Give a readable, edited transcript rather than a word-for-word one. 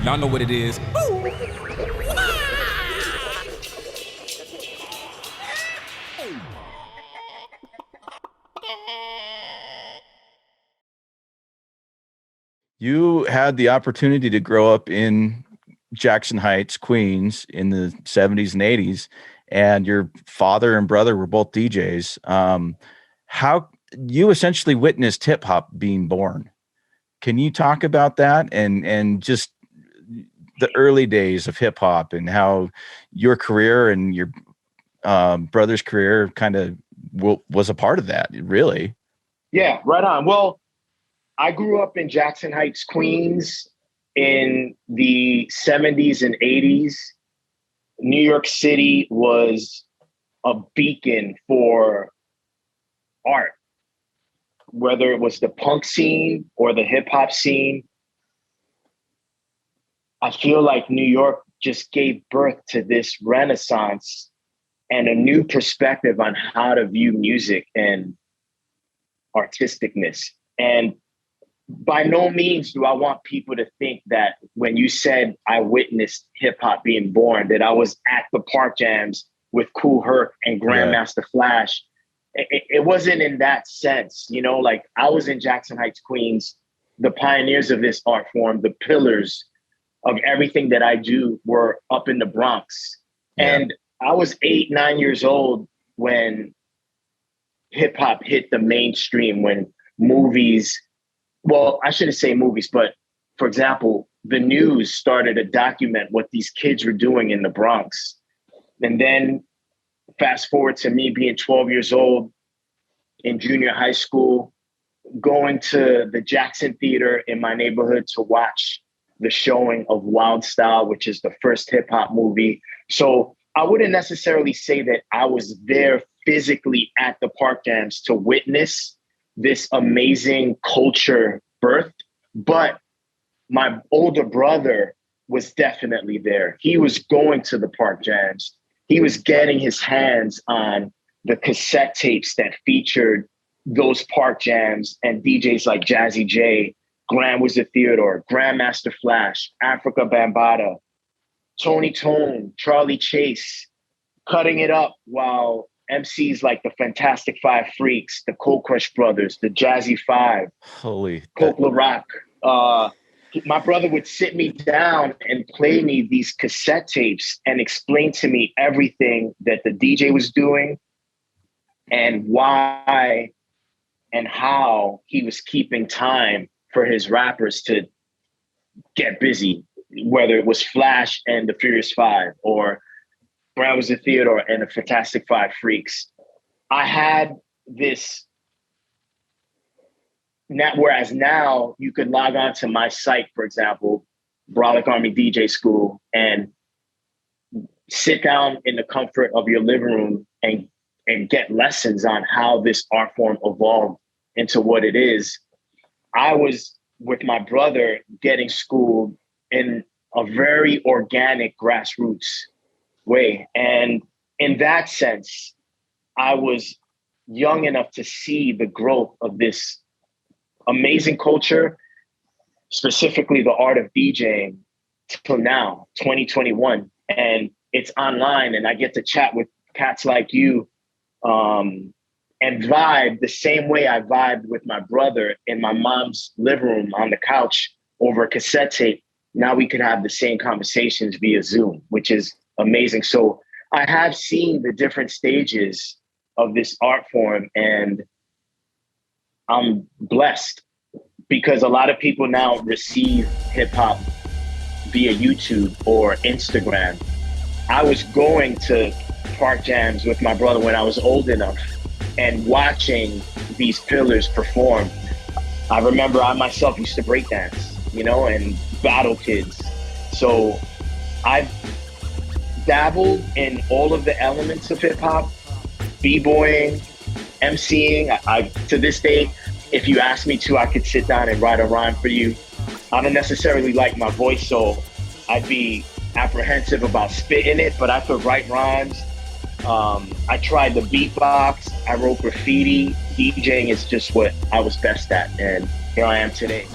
Y'all know what it is. You had the opportunity to grow up in Jackson Heights, Queens in the 70s and 80s, and your father and brother were both DJs. How you essentially witnessed hip hop being born. Can you talk about that and just the early days of hip hop and how your career and your brother's career kind of was a part of that, really? Yeah, right on. Well, I grew up in Jackson Heights, Queens in the 70s and 80s. New York City was a beacon for art, whether it was the punk scene or the hip hop scene. I feel like New York just gave birth to this renaissance and a new perspective on how to view music and artisticness. And by no means do I want people to think that when you said I witnessed hip hop being born, that I was at the park jams with Kool Herc and Grandmaster Flash. It wasn't in that sense, you know, like I was in Jackson Heights, Queens, the pioneers of this art form, the pillars of everything that I do were up in the Bronx. Yeah. And I was 8, 9 years old when hip hop hit the mainstream, when movies, well, I shouldn't say movies, but for example, the news started to document what these kids were doing in the Bronx. And then fast forward to me being 12 years old in junior high school, going to the Jackson Theater in my neighborhood to watch the showing of Wild Style, which is the first hip hop movie. So I wouldn't necessarily say that I was there physically at the park jams to witness this amazing culture birth, but my older brother was definitely there. He was going to the park jams. He was getting his hands on the cassette tapes that featured those park jams and DJs like Jazzy J, Grandmaster Theodore, Grandmaster Flash, Africa Bambaataa, Tony Tone, Charlie Chase, cutting it up while MCs like the Fantastic Five Freaks, the Cold Crush Brothers, the Jazzy Five, Coke LaRock. My brother would sit me down and play me these cassette tapes and explain to me everything that the DJ was doing and why and how he was keeping time for his rappers to get busy, whether it was Flash and the Furious Five or Grandmaster Theodore and the Fantastic Five Freaks. I had this, whereas now you could log on to my site, for example, Brolic Army DJ School, and sit down in the comfort of your living room and get lessons on how this art form evolved into what it is. I was with my brother getting schooled in a very organic grassroots way. And in that sense, I was young enough to see the growth of this amazing culture, specifically the art of DJing, till now, 2021. And it's online and I get to chat with cats like you and vibe the same way I vibed with my brother in my mom's living room on the couch over a cassette tape. Now we could have the same conversations via Zoom, which is amazing. So I have seen the different stages of this art form and I'm blessed because a lot of people now receive hip hop via YouTube or Instagram. I was going to park jams with my brother when I was old enough and watching these pillars perform. I remember I myself used to breakdance, you know, and battle kids. So I've dabbled in all of the elements of hip hop, b-boying, MCing. To this day, if you ask me to, I could sit down and write a rhyme for you. I don't necessarily like my voice, so I'd be apprehensive about spitting it, but I could write rhymes. I tried the beatbox, I wrote graffiti. DJing is just what I was best at, and here I am today.